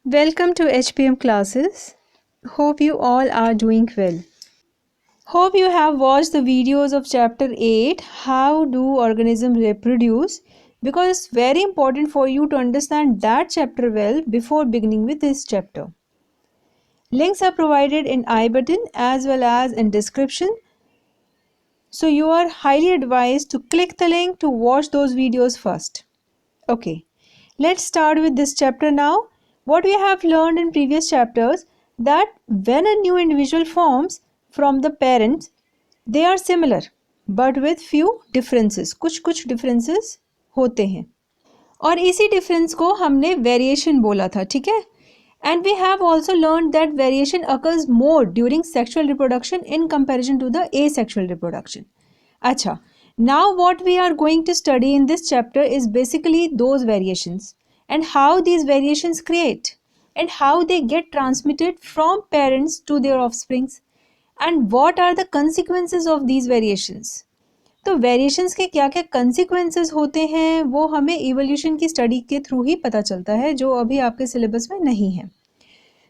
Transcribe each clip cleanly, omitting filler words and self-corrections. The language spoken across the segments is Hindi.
Welcome to HPM classes. Hope you all are doing well. Hope you have watched the videos of chapter 8, How Do Organisms Reproduce, because it's very important for you to understand that chapter well before beginning with this chapter. Links are provided in I button as well as in description. So you are highly advised to click the link to watch those videos first. Okay, let's start with this chapter now. What we have learned in previous chapters that when a new individual forms from the parents, they are similar but with few differences. कुछ differences होते हैं और इसी difference को हमने variation बोला था, ठीक है? And we have also learned that variation occurs more during sexual reproduction in comparison to the asexual reproduction. अच्छा, now what we are going to study in this chapter is basically those variations and how these variations create and how they get transmitted from parents to their offsprings and what are the consequences of these variations. तो वेरिएशंस के क्या क्या consequences होते हैं वो हमें इवोल्यूशन की स्टडी के थ्रू ही पता चलता है जो अभी आपके सिलेबस में नहीं है.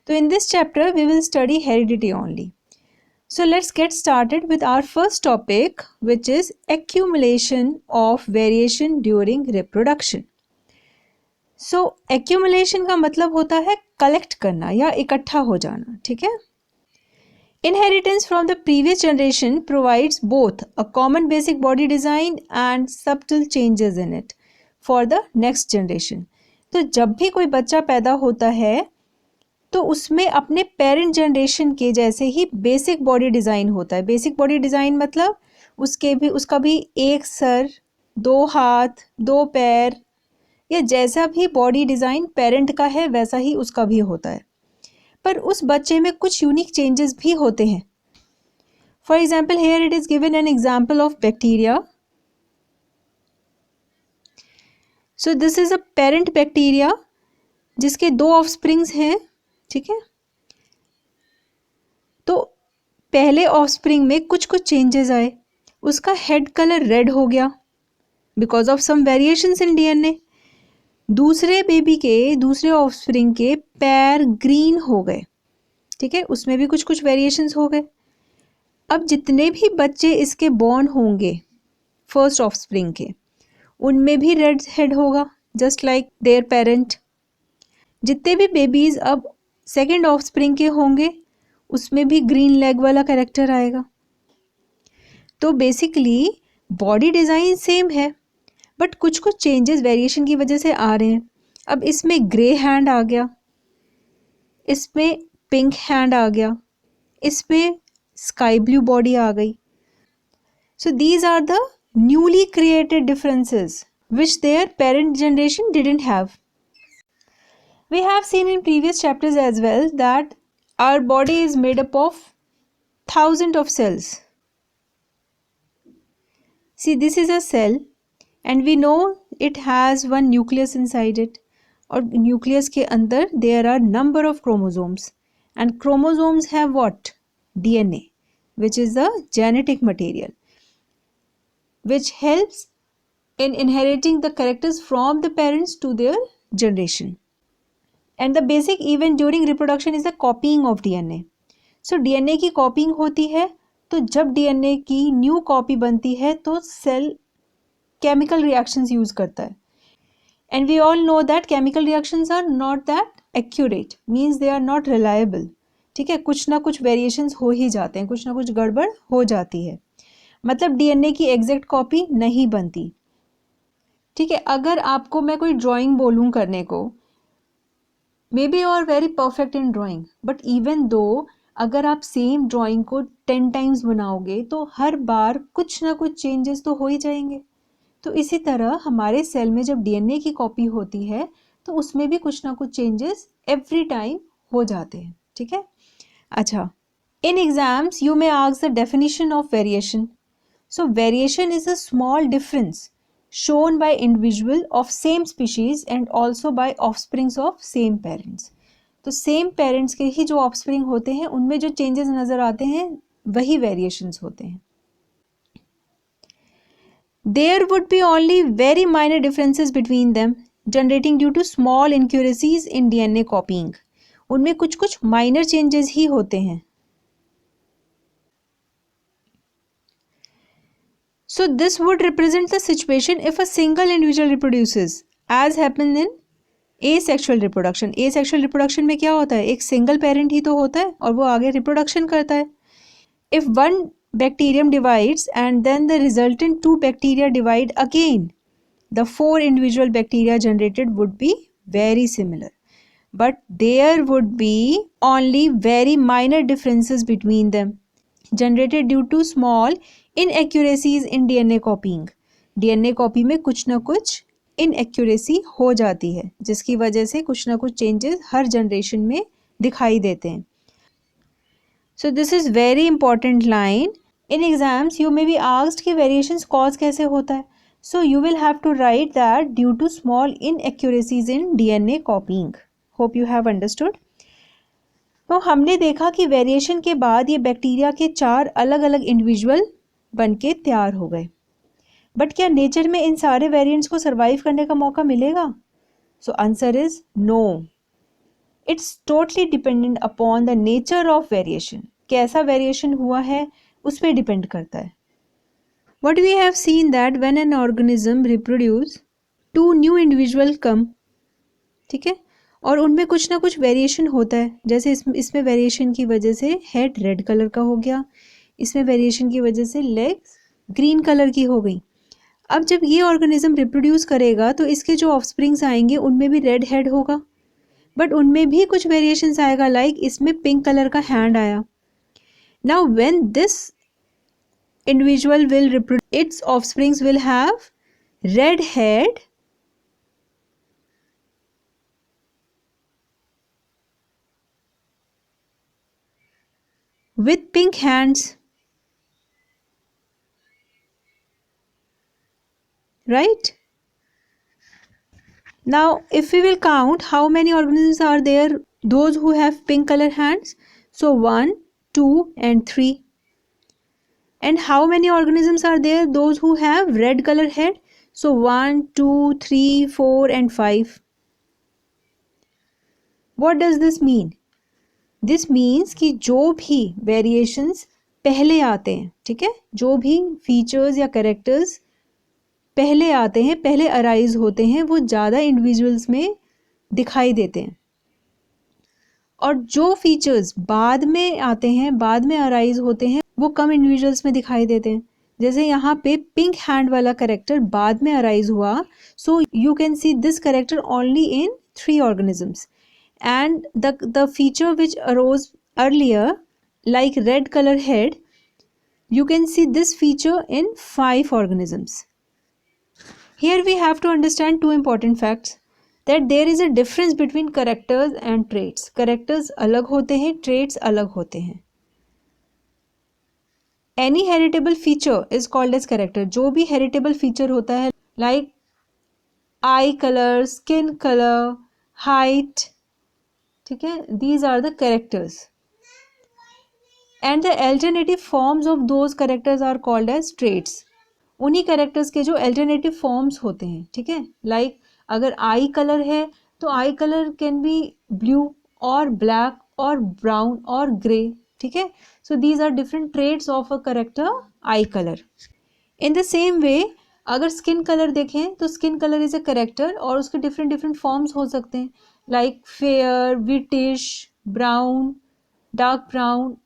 तो in this chapter we will study heredity only. So let's get started with our first topic, which is accumulation of variation during reproduction. So accumulation का मतलब होता है collect करना या इकट्ठा हो जाना, ठीक है? Inheritance from the previous generation provides both a common basic body design and subtle changes in it for the next generation. तो जब भी कोई बच्चा पैदा होता है तो उसमें अपने पेरेंट जनरेशन के जैसे ही बेसिक बॉडी डिज़ाइन होता है. बेसिक बॉडी डिज़ाइन मतलब उसका भी एक सर, दो हाथ, दो पैर या जैसा भी बॉडी डिज़ाइन पेरेंट का है वैसा ही उसका भी होता है. पर उस बच्चे में कुछ यूनिक चेंजेस भी होते हैं. For example here it is given an example of bacteria. So this is a parent bacteria जिसके दो ऑफस्प्रिंग्स हैं, ठीक है? तो पहले ऑफस्प्रिंग में कुछ चेंजेस आए. उसका हेड कलर रेड हो गया because of some variations in DNA. दूसरे बेबी के दूसरे ऑफस्प्रिंग के पैर ग्रीन हो गए, ठीक है? उसमें भी कुछ वेरिएशंस हो गए. अब जितने भी बच्चे इसके बॉर्न होंगे फर्स्ट ऑफस्प्रिंग के उनमें भी रेड हेड होगा जस्ट लाइक देयर पेरेंट. जितने भी बेबीज अब सेकेंड ऑफस्प्रिंग के होंगे उसमें भी ग्रीन लेग वाला कैरेक्टर आएगा. तो बेसिकली बॉडी डिज़ाइन सेम है बट कुछ चेंजेस वेरिएशन की वजह से आ रहे हैं. अब इसमें ग्रे हैंड आ गया, इसमें पिंक हैंड आ गया, इसमें स्काई ब्लू बॉडी आ गई. So these are the newly created differences which their parent generation didn't have. We have seen in previous chapters as well that our body is made up of thousands of cells. See, this is a cell and we know it has one nucleus inside it. और nucleus के अंदर there are number of chromosomes and chromosomes have what? DNA, which is the genetic material which helps in inheriting the characters from the parents to their generation. And the basic event during reproduction is the copying of DNA. So DNA की copying होती है तो जब DNA की न्यू कॉपी बनती है तो सेल केमिकल रिएक्शंस यूज़ करता है. And we all know that chemical reactions are not that accurate, means they are not reliable, ठीक है? कुछ ना कुछ वेरिएशंस हो ही जाते हैं, कुछ ना कुछ गड़बड़ हो जाती है, मतलब DNA की एग्जैक्ट कॉपी नहीं बनती, ठीक है? अगर आपको मैं कोई ड्राइंग बोलूँ करने को, maybe you are very perfect in drawing but even though अगर आप सेम ड्राइंग को 10 टाइम्स बनाओगे तो हर बार कुछ ना कुछ चेंजेस तो हो ही जाएंगे. तो इसी तरह हमारे सेल में जब डीएनए की कॉपी होती है तो उसमें भी कुछ ना कुछ चेंजेस एवरी टाइम हो जाते हैं, ठीक है? अच्छा, in exams you may ask the definition of variation. So variation is a small difference shown by individual of same species and also by offsprings of same parents. तो सेम पेरेंट्स के ही जो ऑफस्प्रिंग होते हैं उनमें जो चेंजेस नज़र आते हैं वही वेरिएशंस होते हैं. There would be only very minor differences between them. Generating due to small inaccuracies in DNA copying. उनमें कुछ कुछ माइनर चेंजेस ही होते हैं। So this would represent the situation if a single individual reproduces, as happens in asexual reproduction. Asexual reproduction में क्या होता है, एक सिंगल पेरेंट ही तो होता है और वो आगे रिप्रोडक्शन करता है. If one bacterium divides and then the resultant two bacteria divide again, the four individual bacteria generated would be very similar, but there would be only very minor differences between them, generated due to small inaccuracies in DNA copying. DNA copy में कुछ ना कुछ इनएक्यूरेसी हो जाती है जिसकी वजह से कुछ ना कुछ चेंजेस हर जनरेशन में दिखाई देते हैं. So this is very important line. In exams you may be asked कि variations cause कैसे होता है. So you will have to write that due to small inaccuracies in DNA copying. Hope you have understood. तो हमने देखा कि वेरिएशन के बाद ये बैक्टीरिया के 4 अलग अलग इंडिविजुअल बन के तैयार हो गए. बट क्या नेचर में इन सारे वेरिएंट्स को सर्वाइव करने का मौका मिलेगा? So answer is no. It's totally dependent upon the nature of variation. कैसा वेरिएशन हुआ है उस पर डिपेंड करता है. What we have seen that when an organism reproduce 2 new individual come, ठीक है, और उनमें कुछ ना कुछ वेरिएशन होता है. जैसे इसमें वेरिएशन की वजह से हेड रेड कलर का हो गया, इसमें वेरिएशन की वजह से लेग्स ग्रीन कलर की हो गई. अब जब ये ऑर्गेनिज्म रिप्रोड्यूस करेगा तो इसके जो ऑफस्प्रिंग्स आएंगे उनमें भी रेड हेड होगा, बट उनमें भी कुछ वेरिएशंस आएगा. लाइक इसमें पिंक कलर का हैंड आया. Now when this individual will reproduce, it's offsprings will have read head with pink hands, right? Now if we will count how many organisms are there, those who have pink color hands, so 1 2 and 3. And how many organisms are there, those who have red color head, so 1 2 3 4 and 5. What does this mean? This means कि जो भी वेरिएशंस पहले आते हैं, ठीक है, जो भी फीचर्स या कैरेक्टर्स पहले आते हैं, पहले अराइज होते हैं, वो ज़्यादा इंडिविजुअल्स में दिखाई देते हैं. और जो फीचर्स बाद में आते हैं, बाद में अराइज होते हैं, वो कम इंडिविजुअल्स में दिखाई देते हैं. जैसे यहाँ पे पिंक हैंड वाला कैरेक्टर बाद में अराइज हुआ, so you can see this character only in 3 organisms. And the feature which arose earlier, like red color head, you can see this feature in 5 organisms. Here we have to understand 2 important facts, that there is a difference between characters and traits. Characters अलग होते हैं, traits अलग होते हैं. Any heritable feature is called as character. जो भी heritable feature होता है, like eye color, skin color, height, ठीक है, these are the characters, and the alternative forms of those characters are called as traits. उन्हीं characters के जो alternative forms होते हैं, ठीक है, like अगर eye color है तो eye color can be blue or black or brown or grey, ठीक है. So these are different traits of a character eye color. In the same way, अगर स्किन कलर देखें तो skin colour is a character और उसके डिफरेंट डिफरेंट फॉर्म्स हो सकते हैं, like fair, whitish, brown, dark brown.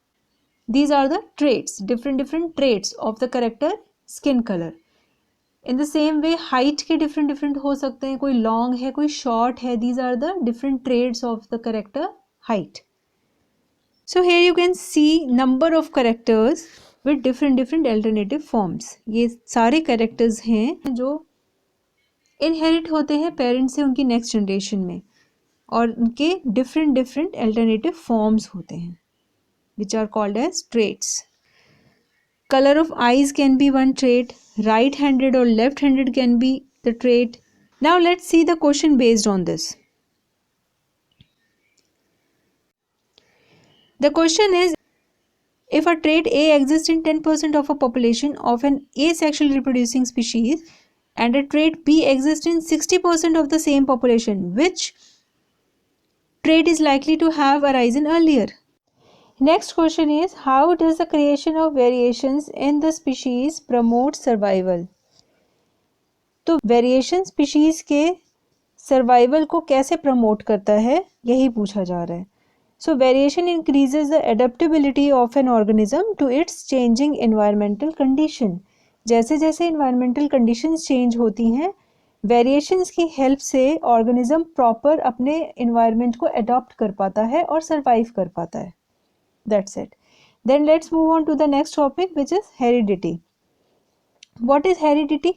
These are the traits, different different traits of the character skin colour. In the same way height के डिफरेंट डिफरेंट हो सकते हैं, कोई लॉन्ग है, कोई शॉर्ट है. These are the different traits of the character height. So here you can C number of characters with different different alternative forms. ये सारे कैरेक्टर्स हैं जो इनहेरिट होते हैं पेरेंट्स से उनकी नेक्स्ट जनरेशन में, और उनके डिफरेंट डिफरेंट अल्टरनेटिव फॉर्म्स होते हैं which are called as traits. Colour of eyes can be one trait, right handed और left handed can be the trait. Now let's see the question based on this. The question is, if a trait A exists in 10% of a population of an asexual reproducing species, and a trait B exists in 60% of the same population, which trait is likely to have arisen earlier? Next question is, how does the creation of variations in the species promote survival? तो वेरिएशन स्पीशीज के सर्वाइवल को कैसे प्रमोट करता है, यही पूछा जा रहा है. So variation increases the adaptability of an organism to its changing environmental condition. जैसे जैसे एनवायरमेंटल कंडीशंस चेंज होती हैं, वेरिएशंस की हेल्प से ऑर्गेनिज्म प्रॉपर अपने एनवायरमेंट को अडॉप्ट कर पाता है और सर्वाइव कर पाता है. That's it. Then let's move on to the next topic, which is heredity. What is heredity?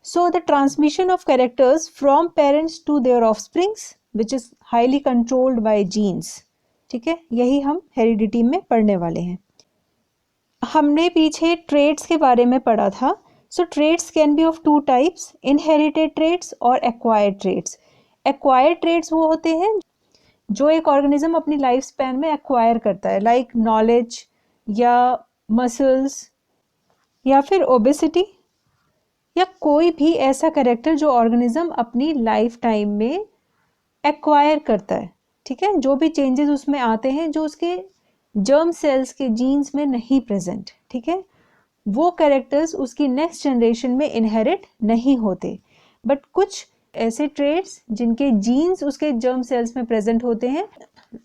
So the transmission of characters from parents to their offsprings, which is highly controlled by genes. ठीक है, यही हम हेरिडिटी में पढ़ने वाले हैं. हमने पीछे ट्रेट्स के बारे में पढ़ा था. So traits can be of two types, inherited traits और एक्वायर्ड ट्रेट्स. एक्वायर्ड ट्रेट्स वो होते हैं जो एक ऑर्गेनिज्म अपनी लाइफ स्पैन में एक्वायर करता है, लाइक नॉलेज या मसल्स या फिर ओबेसिटी या कोई भी ऐसा कैरेक्टर जो ऑर्गेनिज्म अपनी लाइफ टाइम में एक्वायर करता है. ठीक है, जो भी चेंजेस उसमें आते हैं जो उसके जर्म सेल्स के जीन्स में नहीं प्रेजेंट. ठीक है, वो कैरेक्टर्स उसकी नेक्स्ट जनरेशन में इनहेरिट नहीं होते. बट कुछ ऐसे ट्रेट्स जिनके जीन्स उसके जर्म सेल्स में प्रेजेंट होते हैं,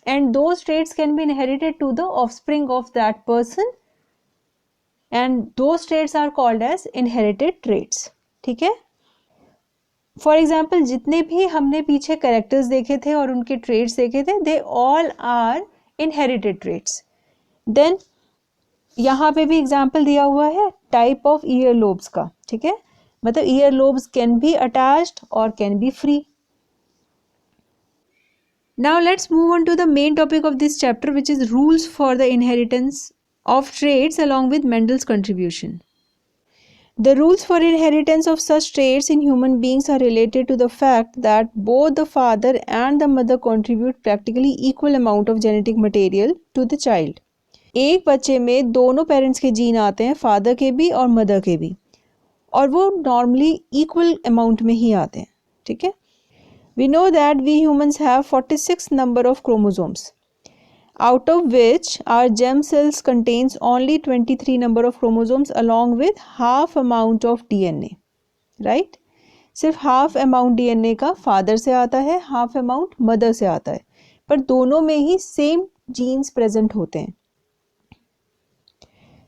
and those traits can be inherited to the offspring of that person, and those traits are called as inherited traits. ठीक है, फॉर एग्जाम्पल जितने भी हमने पीछे कैरेक्टर्स देखे थे और उनके ट्रेट्स देखे थे, they all are inherited traits. Then यहाँ पे भी एग्जाम्पल दिया हुआ है टाइप ऑफ ईयर लोब्स का. ठीक है, मतलब ear lobes can be attached और can be free. Now let's move on to the main topic of this chapter, which is rules for the inheritance of traits along with Mendel's contribution. The rules for inheritance of such traits in human beings are related to the fact that both the father and the mother contribute practically equal amount of genetic material to the child. एक बच्चे में दोनों पेरेंट्स के जीन आते हैं, फादर के भी और मदर के भी, और वो नॉर्मली इक्वल अमाउंट में ही आते हैं. ठीक है, we know that we humans have 46 number of chromosomes, out of which our germ cells contains only 23 number of chromosomes along with half amount of DNA. right? सिर्फ हाफ अमाउंट DNA का फादर से आता है, हाफ अमाउंट मदर से आता है, पर दोनों में ही सेम जीन्स प्रेजेंट होते हैं.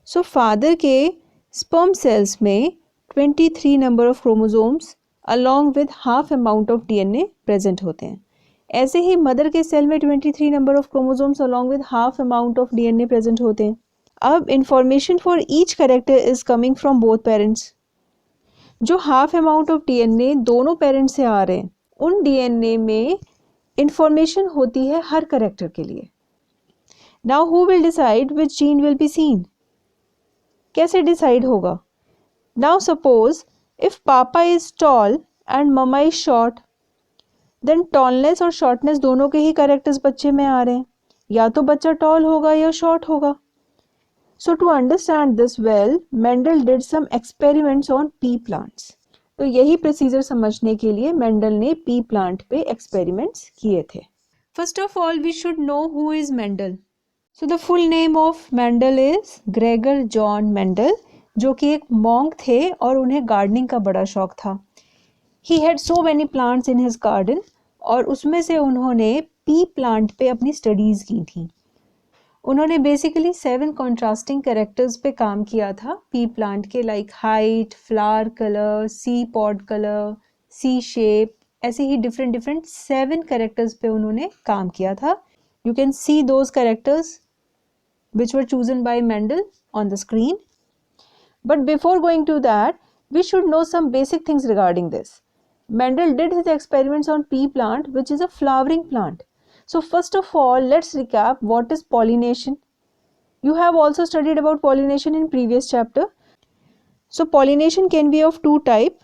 सो फादर के स्पर्म सेल्स में 23 number of chromosomes along with half amount of DNA present होते हैं. ऐसे ही मदर के सेल में 23 number of chromosomes along with half amount of DNA present होते हैं. अब information for each character is coming from both parents. जो हाफ अमाउंट ऑफ DNA दोनों पेरेंट्स से आ रहे हैं, उन DNA में इंफॉर्मेशन होती है हर कैरेक्टर के लिए. Now who will decide which gene will be seen? कैसे डिसाइड होगा? Now suppose if papa is tall and mama is short, then tallness और शॉर्टनेस दोनों के ही कैरेक्टर्स बच्चे में आ रहे हैं. या तो बच्चा टॉल होगा या शॉर्ट होगा. So to understand this well, Mendel did some experiments on pea plants. तो यही प्रोसीजर समझने के लिए मेंडल ने पी प्लांट पे एक्सपेरिमेंट्स किए थे. First of all we should know who is Mendel. So the full name of Mendel is Gregor John Mendel, जो कि एक मॉन्क थे और उन्हें गार्डनिंग का बड़ा शौक था. He had so many plants in his garden, और उसमें से उन्होंने पी प्लांट पे अपनी स्टडीज़ की थी. उन्होंने बेसिकली 7 कॉन्ट्रास्टिंग कैरेक्टर्स पे काम किया था पी प्लांट के, लाइक हाइट, फ्लावर कलर, सी पॉड कलर, सी शेप, ऐसे ही डिफरेंट 7 कैरेक्टर्स पे उन्होंने काम किया था. You can see those characters which were chosen by Mendel on the screen. But before going to that, we should know some basic things regarding this. Mendel did his experiments on pea plant, which is a flowering plant. So first of all, let's recap what is pollination. You have also studied about pollination in previous chapter. So pollination can be of two type,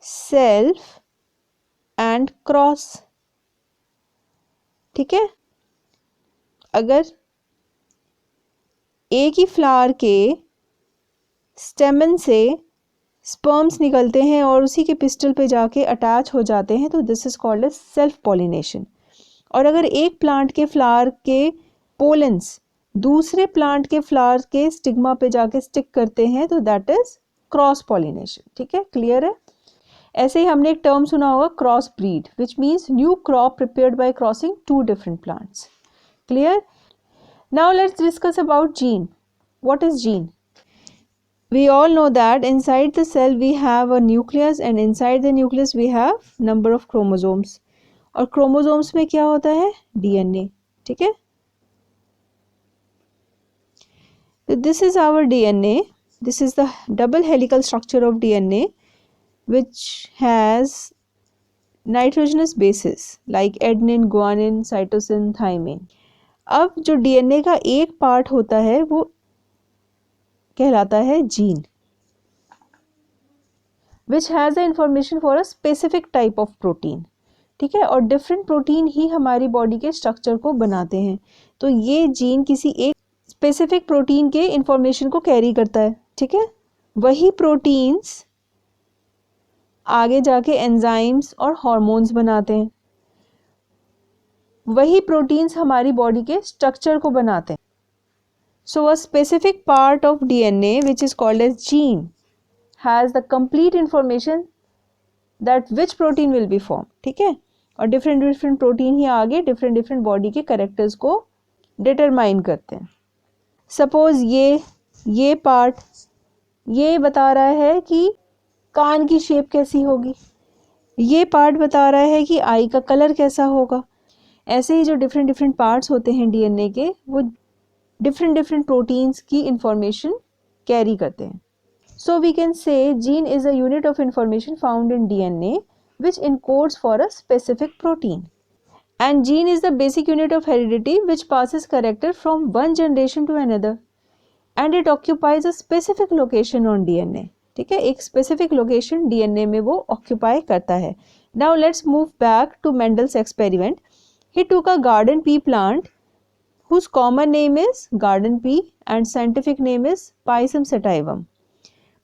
self and cross. ठीक है, अगर एक ही फ्लावर के स्टेमन से स्पर्म्स निकलते हैं और उसी के पिस्टल पे जाके अटैच हो जाते हैं, तो this is called as self pollination. और अगर एक प्लांट के फ्लावर के पोलेंस दूसरे प्लांट के फ्लावर के स्टिग्मा पे जाके स्टिक करते हैं तो दैट इज क्रॉस पॉलिनेशन। ठीक है, क्लियर है। ऐसे ही हमने एक टर्म सुना होगा cross breed, which means new crop prepared by crossing two different plants. Clear. Now let's discuss about gene. What is gene? We all know that inside the cell we have a nucleus and inside the nucleus we have number of chromosomes. और chromosomes में क्या होता है? DNA. ठीक है? So this is our DNA. This is the double helical structure of DNA which has nitrogenous bases like adenine, guanine, cytosine, thymine. अब जो DNA का एक पार्ट होता है वो कहलाता है gene, which has the information for a specific type of protein. ठीक है, और डिफरेंट प्रोटीन ही हमारी बॉडी के स्ट्रक्चर को बनाते हैं, तो ये जीन किसी एक स्पेसिफिक प्रोटीन के इंफॉर्मेशन को कैरी करता है। ठीक है, वही प्रोटीन्स आगे जाके एंजाइम्स और हार्मोन्स बनाते हैं, वही प्रोटीन्स हमारी बॉडी के स्ट्रक्चर को बनाते हैं। So a specific part of DNA which is called as gene has the complete information that which protein will be formed. ठीक है, और different protein ही आगे different body के characters को determine करते हैं। Suppose ये part ये बता रहा है कि कान की शेप कैसी होगी, ये पार्ट बता रहा है कि आई का कलर कैसा होगा। ऐसे ही जो different parts होते हैं DNA के, वो different proteins की information carry करते हैं। So we can say gene is a unit of information found in DNA which encodes for a specific protein. And gene is the basic unit of heredity which passes character from one generation to another. And it occupies a specific location on DNA. ठीक है, एक specific location DNA में वो occupy करता है। Now let's move back to Mendel's experiment. He took a garden pea plant whose common name is garden pea and scientific name is Pisum sativum.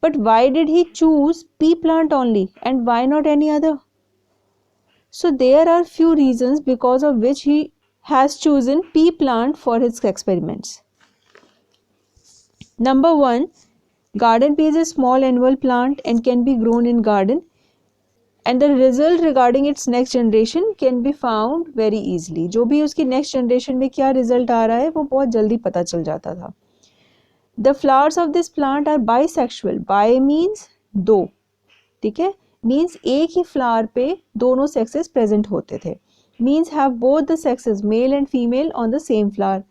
But why did he choose pea plant only and why not any other? So there are few reasons because of which he has chosen pea plant for his experiments. Number one, garden pea is a small annual plant and can be grown in garden. And the result regarding its next generation can be found very easily. जो भी उसकी next generation में क्या result आ रहा है वो बहुत जल्दी पता चल जाता था। The flowers of this plant are bisexual. Bi means दो, ठीक है, means एक ही flower पे दोनों sexes present होते थे, means have both the sexes male and female on the same flower.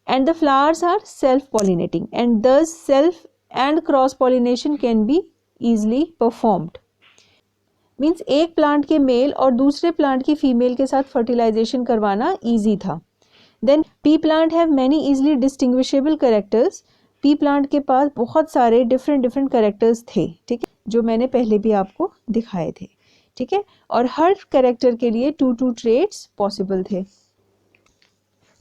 And the flowers are self-pollinating and thus self and cross-pollination can be easily performed. Means एक प्लांट के मेल और दूसरे प्लांट की फीमेल के साथ फर्टिलाइजेशन करवाना ईजी था। Then pea plant have many easily distinguishable characters. Pea plant के पास बहुत सारे डिफरेंट कैरेक्टर्स थे, ठीक है, जो मैंने पहले भी आपको दिखाए थे। ठीक है, और हर कैरेक्टर के लिए 2 ट्रेट्स पॉसिबल थे।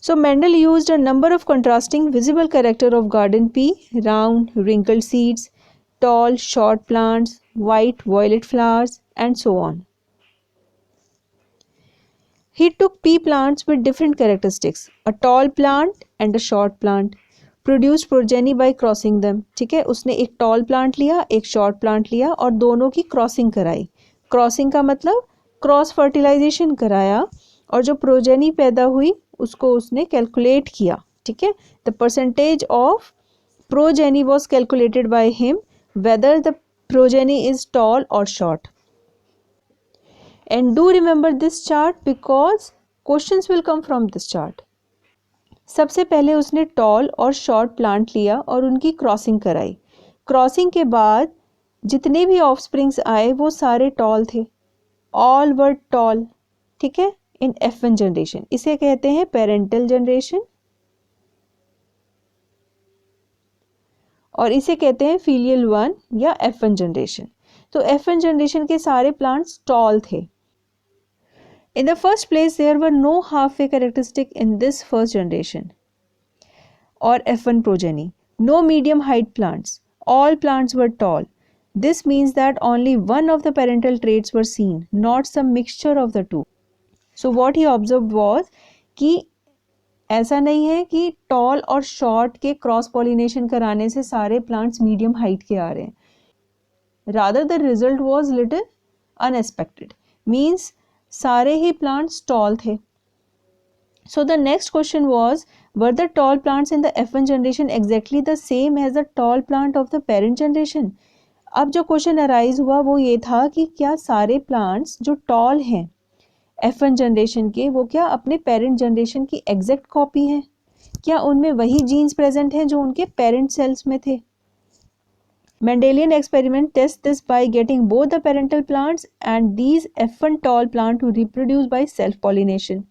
So Mendel used a number of contrasting visible character of garden pea: round, wrinkled seeds, tall, short plants, white, violet flowers, and so on. He took pea plants with different characteristics, a tall plant and a short plant, produced progeny by crossing them. ठीक है, उसने एक tall plant लिया, एक short plant लिया और दोनों की crossing कराई। Crossing का मतलब क्रॉस फर्टिलाइजेशन कराया और जो प्रोजेनी पैदा हुई उसको उसने कैलकुलेट किया। ठीक है, the percentage of progeny was calculated by him whether the progeny is tall और short. And do remember this chart because questions will come from this chart. सबसे पहले उसने टॉल और शॉर्ट प्लांट लिया और उनकी क्रॉसिंग कराई। क्रॉसिंग के बाद जितने भी ऑफस्प्रिंग्स आए वो सारे टॉल थे, ऑल वर टॉल। ठीक है, इन F1 जनरेशन, इसे कहते हैं पेरेंटल जनरेशन और इसे कहते हैं फीलियल 1 या F1 जनरेशन। तो F1 जनरेशन के सारे प्लांट्स टॉल थे। In the first place there were no half way characteristic in this first generation और F1 progeny, no medium height plants All plants were tall. This means that only one of the parental traits were seen, not some mixture of the two. So what he observed was कि ऐसा नहीं है कि टॉल और शॉर्ट के क्रॉस पॉलिनेशन कराने से सारे प्लांट्स मीडियम हाइट के आ रहे हैं. Rather the result was little unexpected, means सारे ही प्लांट्स टॉल थे. So the next question was, were the tall plants in the F1 generation exactly the same as the tall plant of the parent generation? अब जो क्वेश्चन अराइज हुआ वो ये था कि क्या सारे प्लांट्स जो टॉल हैं F1 जनरेशन के, वो क्या अपने पेरेंट जनरेशन की एग्जैक्ट कॉपी हैं? क्या उनमें वही जीन्स प्रेजेंट हैं जो उनके पेरेंट सेल्स में थे? Mendelian experiment tests this by getting both the parental plants and these F1 tall plant to reproduce by self pollination.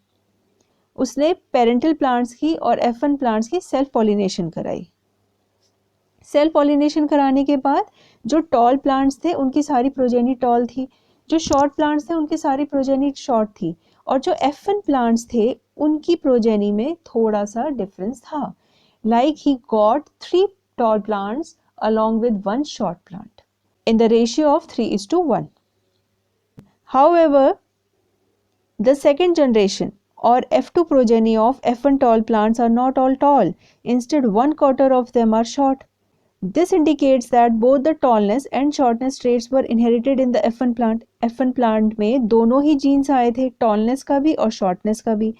उसने पेरेंटल प्लांट्स की और F1 प्लांट्स की सेल्फ पॉलिनेशन कराई. सेल्फ पॉलिनेशन कराने के बाद जो टॉल प्लांट्स थे उनकी सारी प्रोजेनी टॉल थी, जो शॉर्ट प्लांट्स थे उनकी सारी प्रोजेनी शॉर्ट थी, और जो F1 प्लांट्स थे उनकी प्रोजेनी में थोड़ा सा डिफरेंस था. Like he got 3 tall plants along with 1 short plant in the ratio of 3:1. However, the second generation or F2 progeny of F1 tall plants are not all tall. Instead, 1/4 of them are short. This indicates that both the tallness and shortness traits were inherited in the F1 plant. F1 plant में दोनों ही genes आए थे, tallness का भी और shortness का भी.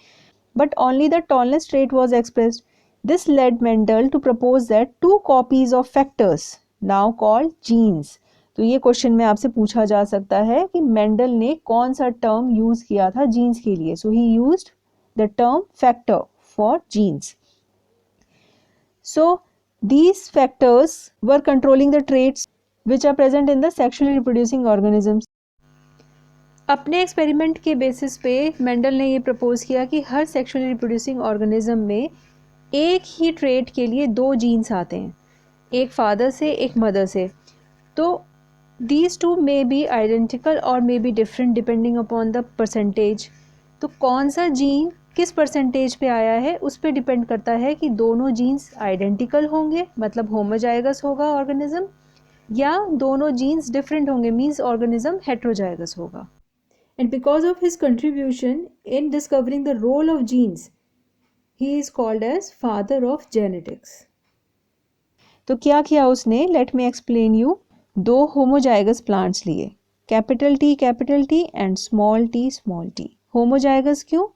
But only the tallness trait was expressed. This led Mendel to propose that 2 copies of factors, now called genes. तो ये क्वेश्चन में आपसे पूछा जा सकता है कि मेंडल ने कौन सा टर्म यूज किया था जीन्स के लिए. So he used the term factor for genes. So these factors were controlling the traits which are present in the sexually reproducing organisms. अपने एक्सपेरिमेंट के बेसिस पे मेंडल ने ये प्रपोज किया कि हर सेक्सुअली रिप्रोड्यूसिंग ऑर्गेनिज्म में एक ही ट्रेट के लिए 2 जीन्स आते हैं, एक फादर से एक मदर से. तो these two may be identical or may be different depending upon the percentage. तो कौन सा जीन किस परसेंटेज पे आया है उस पे डिपेंड करता है कि दोनों जीन्स आइडेंटिकल होंगे, मतलब होमोजाइगस होगा ऑर्गेनिज्म, या दोनों जीन्स डिफरेंट होंगे, मीन्स ऑर्गेनिज्म हेट्रोजाइगस होगा. And because of his contribution in discovering the role of genes, he is called as father of genetics. तो क्या किया उसने, let me explain you. 2 homozygous plants लिए, capital T and small T. Homozygous क्यों?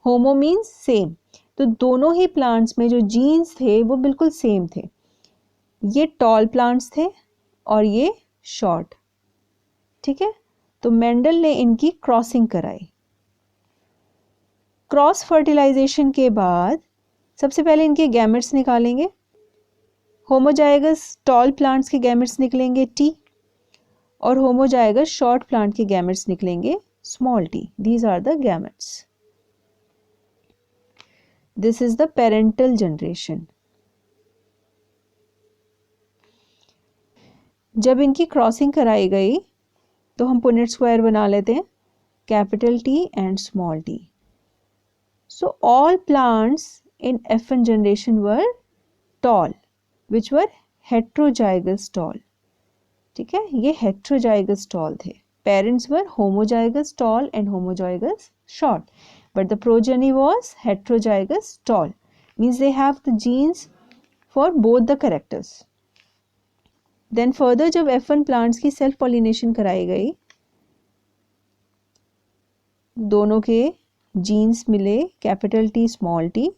Homo means same. तो दोनों ही प्लांट्स में जो जीन्स थे वो बिल्कुल सेम थे. ये टॉल प्लांट्स थे और ये शॉर्ट. ठीक है. तो मेंडल ने इनकी क्रॉसिंग कराई. क्रॉस फर्टिलाइजेशन के बाद सबसे पहले इनके गैमेट्स निकालेंगे. होमोजाइगस टॉल प्लांट्स के गैमेट्स निकलेंगे टी, और होमोजाइगस शॉर्ट प्लांट के गैमेट्स निकलेंगे small T. These are the gametes. This is the parental generation. जब इनकी क्रॉसिंग कराई गई तो हम पुनेट स्क्वायर बना लेते हैं, capital T and small T. So all plants in F1 generation were toll which were heterozygous tall. ठीक है, ये heterozygous tall थे. Parents were homozygous tall and homozygous short, but the progeny was heterozygous tall, means they have the genes for both the characters. Then further जब F1 plants की self pollination कराई गई, दोनों के genes मिले capital T small t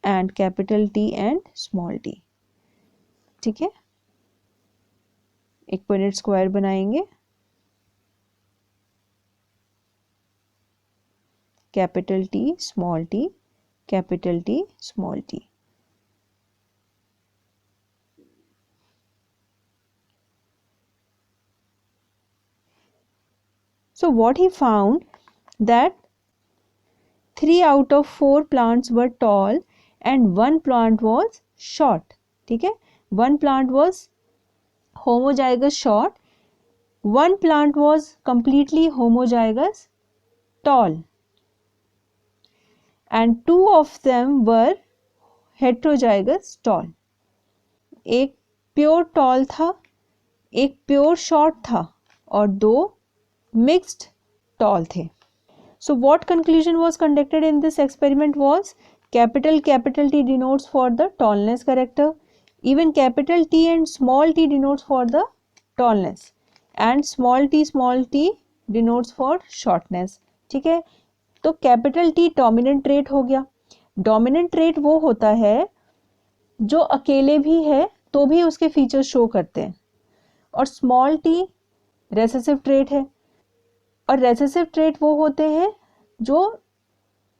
and capital T and small t. ठीक है, एक पुनेट स्क्वायर बनाएंगे, capital T small T, capital T small T. So what he found that 3 out of 4 plants were tall and 1 plant was short. ठीक है, 1 plant was homozygous short, 1 plant was completely homozygous tall, and 2 of them were heterozygous tall. एक प्योर टॉल था, एक प्योर शॉर्ट था और 2 मिक्स्ड टॉल थे. So what conclusion was conducted in this experiment was capital T denotes for the tallness character, even capital T and small t denotes for the tallness and small t denotes for shortness. ठीक है, तो कैपिटल T डोमिनेंट ट्रेट हो गया. डोमिनेंट ट्रेट वो होता है जो अकेले भी है तो भी उसके फीचर्स शो करते हैं, और स्मॉल t रेसेसिव ट्रेट है, और रेसेसिव ट्रेट वो होते हैं जो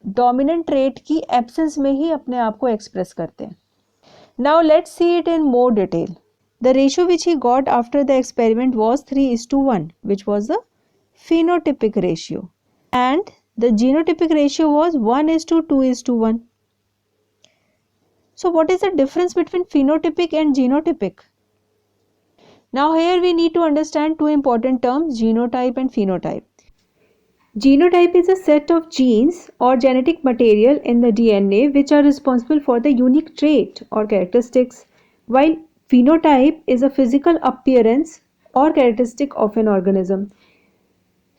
डोमिनेंट ट्रेट की एब्सेंस में ही अपने आप को एक्सप्रेस करते हैं. Now let's see it in more detail. The ratio which he got after the experiment was 3:1, which was the phenotypic ratio, and the genotypic ratio was 1:2:1. So what is the difference between phenotypic and genotypic? Now here we need to understand two important terms, genotype and phenotype. Genotype is a set of genes or genetic material in the DNA which are responsible for the unique trait or characteristics, while phenotype is a physical appearance or characteristic of an organism.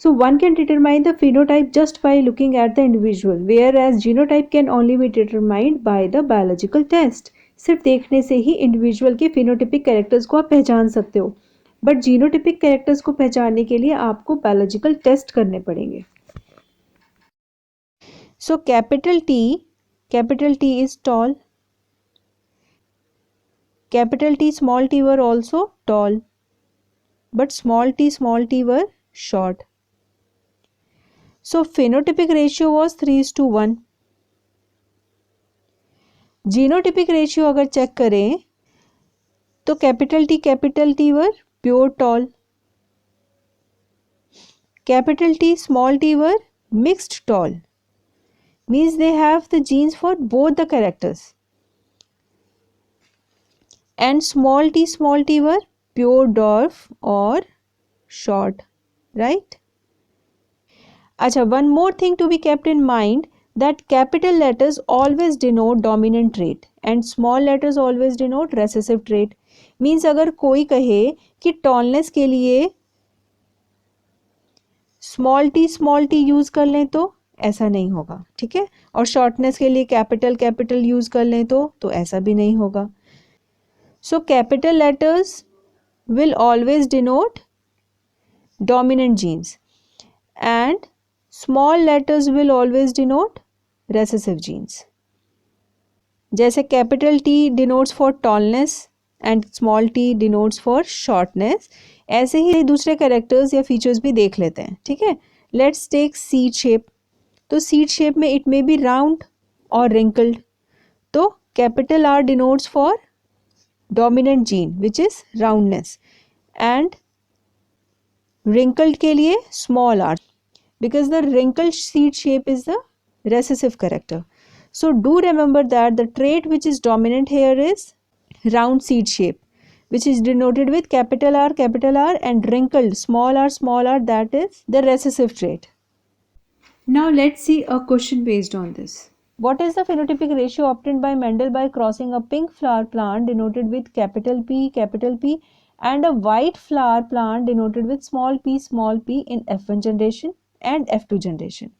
So one can determine the phenotype just by looking at the individual, whereas genotype can only be determined by the biological test. सिर्फ देखने से ही इंडिविजुअल के फिनोटिपिक कैरेक्टर्स को आप पहचान सकते हो, बट जीनोटिपिक कैरेक्टर्स को पहचानने के लिए आपको बायोलॉजिकल टेस्ट करने पड़ेंगे. So capital T is tall, capital T small t were also tall, but small t were short. So phenotypic ratio was 3:1. Genotypic ratio अगर चेक करें तो capital T were pure tall, capital T small T were mixed tall, means they have the genes for both the characters, and small t were pure dwarf or short, right? Acha, one more thing to be kept in mind, that capital letters always denote dominant trait and small letters always denote recessive trait. Means अगर कोई कहे कि टॉलनेस के लिए स्मॉल टी यूज कर लें तो ऐसा नहीं होगा, ठीक है, और शॉर्टनेस के लिए कैपिटल यूज कर लें तो ऐसा भी नहीं होगा. So capital letters will always denote dominant genes and small letters will always denote recessive genes. जैसे capital T denotes for tallness and small t denotes for shortness, ऐसे ही दूसरे कैरेक्टर्स या फीचर्स भी देख लेते हैं, ठीक है. Let's take seed shape. तो सीड शेप में इट मे बी राउंड और रिंकल्ड, तो capital R denotes for dominant gene which is roundness, and wrinkled के लिए small r, because the wrinkled seed shape is the recessive character. So do remember that the trait which is dominant here is round seed shape, which is denoted with capital R, and wrinkled small r, that is the recessive trait. Now let's see a question based on this. What is the phenotypic ratio obtained by Mendel by crossing a pink flower plant denoted with capital P, and a white flower plant denoted with small p in F1 generation and F2 generation?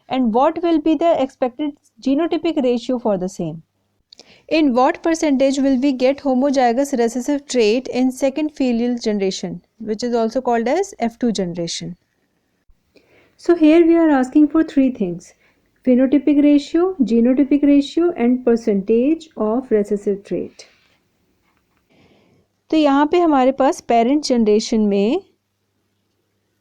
And what will be the expected genotypic ratio for the same? In what percentage will we get homozygous recessive trait in second filial generation, which is also called as F2 generation? So here we are asking for three things: phenotypic ratio, genotypic ratio and percentage of recessive trait. तो यहाँ पे हमारे पास पेरेंट जनरेशन में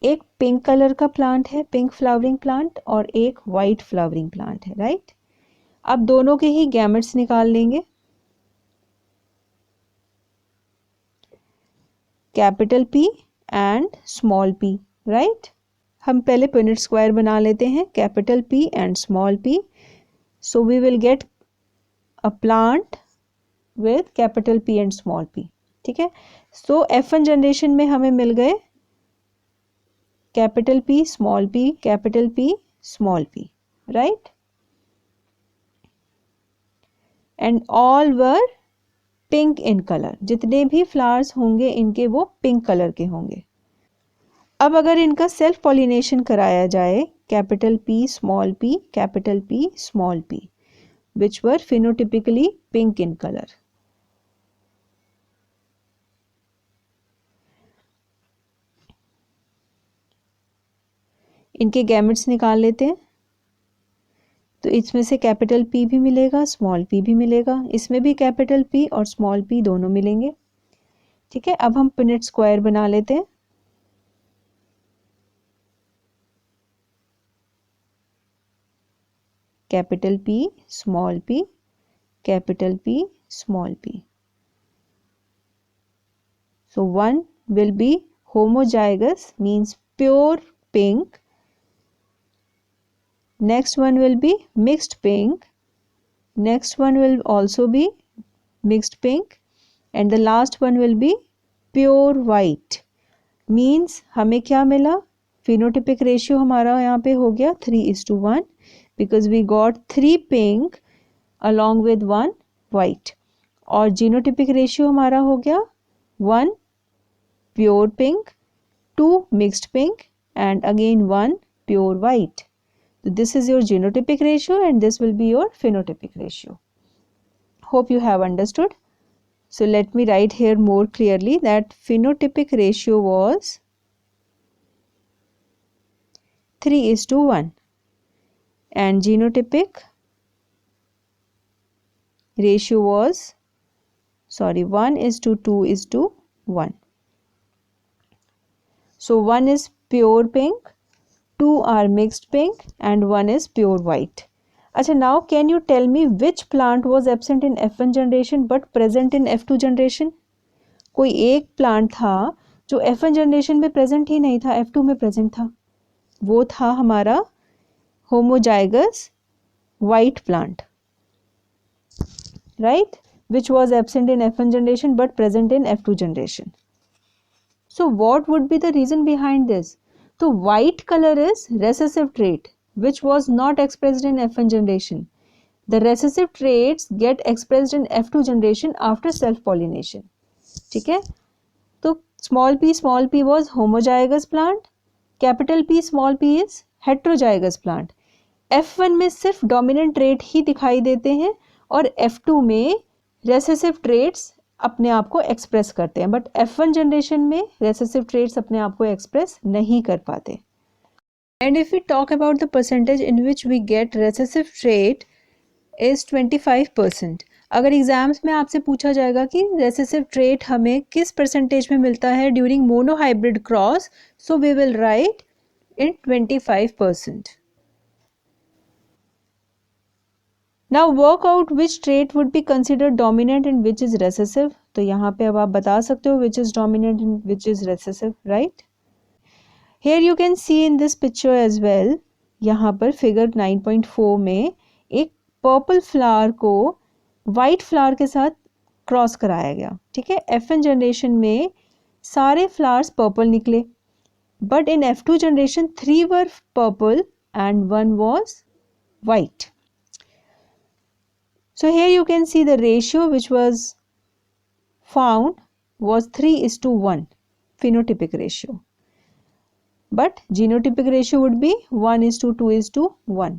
एक पिंक कलर का प्लांट है, पिंक फ्लावरिंग प्लांट, और एक वाइट फ्लावरिंग प्लांट है, राइट. अब दोनों के ही गैमेट्स निकाल लेंगे. Capital P and small p, right. हम पहले पुनेट स्क्वायर बना लेते हैं, capital P and small p. So we will get a plant with capital P and small p, ठीक है. सो F1 जनरेशन में हमें मिल गए capital P small p, capital P small p, right. And all were pink in colour, जितने भी फ्लावर्स होंगे इनके वो पिंक कलर के होंगे। अब अगर इनका सेल्फ पॉलिनेशन कराया जाए, capital P small p, capital P small p, which were phenotypically pink in color. इनके गैमेट्स निकाल लेते हैं, तो इसमें से कैपिटल P भी मिलेगा, स्मॉल p भी मिलेगा, इसमें भी कैपिटल P और स्मॉल p दोनों मिलेंगे। ठीक है, अब हम पिनेट स्क्वायर बना लेते हैं। Capital P small p, capital P small p. So one will be homozygous, means pure pink. Next one will be mixed pink. Next one will also be mixed pink. And the last one will be pure white. Means हमें क्या मिला? Phenotypic ratio हमारा यहाँ पे हो गया 3:1 because we got 3 pink along with 1 white. और genotypic ratio हमारा हो गया 1 pure pink, 2 mixed pink and again 1 pure white. So this is your genotypic ratio and this will be your phenotypic ratio. Hope you have understood. So let me write here more clearly that phenotypic ratio was 3:1 and genotypic ratio was 1:2:1. So 1 is pure pink, 2 are mixed pink and 1 is pure white. अच्छा, now can you tell me which plant was absent in F1 generation but present in F2 generation? कोई एक प्लांट था जो F1 जनरेशन में प्रेजेंट ही नहीं था, F2 में प्रेजेंट था। वो था हमारा homozygous white plant, right? Which was absent in F1 generation but present in F2 generation. So what would be the reason behind this? So white color is recessive trait which was not expressed in F1 generation. The recessive traits get expressed in F2 generation after self pollination. ठीक है, तो small p was homozygous plant, capital P small p is heterozygous plant. F1 में सिर्फ डोमिनेंट ट्रेट ही दिखाई देते हैं और F2 में रेसेसिव ट्रेट्स अपने आप को एक्सप्रेस करते हैं, बट F1 जनरेशन में रेसेसिव ट्रेट्स अपने आप को एक्सप्रेस नहीं कर पाते. And if we talk about the percentage in which we get recessive trait is 25%. अगर एग्जाम्स में आपसे पूछा जाएगा कि रेसेसिव ट्रेट हमें किस परसेंटेज में मिलता है during monohybrid cross, so we will write in 25%. Now work out which trait would be considered dominant and which is recessive. तो यहाँ पे अब आप बता सकते हो which is dominant and which is recessive, right? Here you can see in this picture as well. यहाँ पर figure 9.4 में एक purple flower को white flower के साथ क्रॉस कराया गया. ठीक है, F1 जनरेशन में सारे flowers purple निकले, but in F2 generation 3 were purple and 1 was white. So here you can see the ratio which was found was 3:1 phenotypic ratio. But genotypic ratio would be 1:2:1.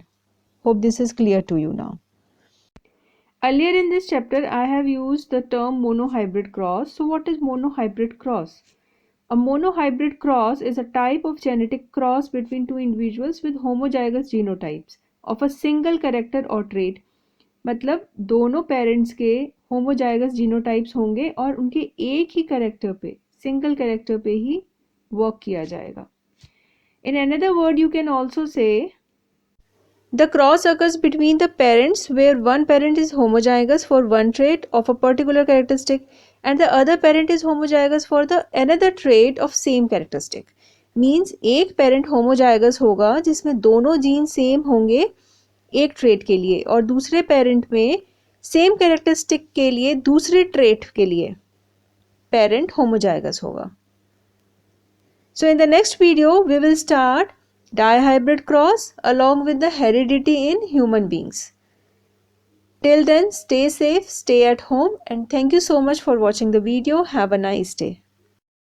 Hope this is clear to you now. Earlier in this chapter I have used the term monohybrid cross. So what is monohybrid cross? A monohybrid cross is a type of genetic cross between two individuals with homozygous genotypes of a single character or trait. मतलब दोनों पेरेंट्स के होमोजाइगस जीनोटाइप्स होंगे और उनके एक ही कैरेक्टर पे, सिंगल कैरेक्टर पे ही वर्क किया जाएगा. In another word you can also say the cross occurs between the parents where one parent is homozygous for one trait of a particular characteristic and the other parent is homozygous for the another trait of same characteristic. Means एक पेरेंट होमोजाइगस होगा जिसमें दोनों जीन सेम होंगे एक ट्रेट के लिए और दूसरे पेरेंट में सेम कैरेक्टरिस्टिक के लिए दूसरे ट्रेट के लिए पेरेंट होमोजाइगस होगा. So in the next video we will start dihybrid cross along with the heredity in human beings. Till then, stay safe, stay at home, and thank you so much for watching the video. Have a nice day.